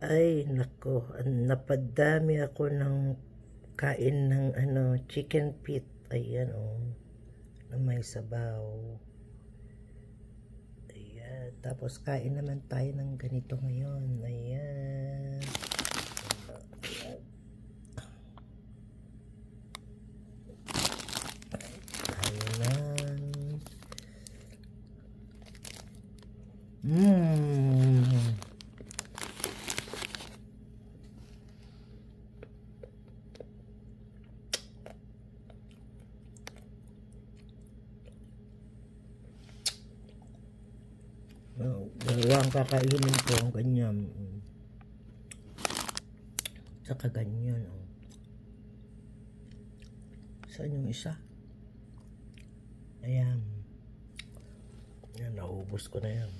Ay, nako, napadami ako ng kain ng chicken feet. Ayan, oh, na may sabaw. Ayan, tapos kain naman tayo ng ganito ngayon. Ayan. Ayan. Dalawang kakainin ko ang ganyan. Saka ganyan. Oh. Saan yung isa? Ayan. Yan, naubos ko na yan.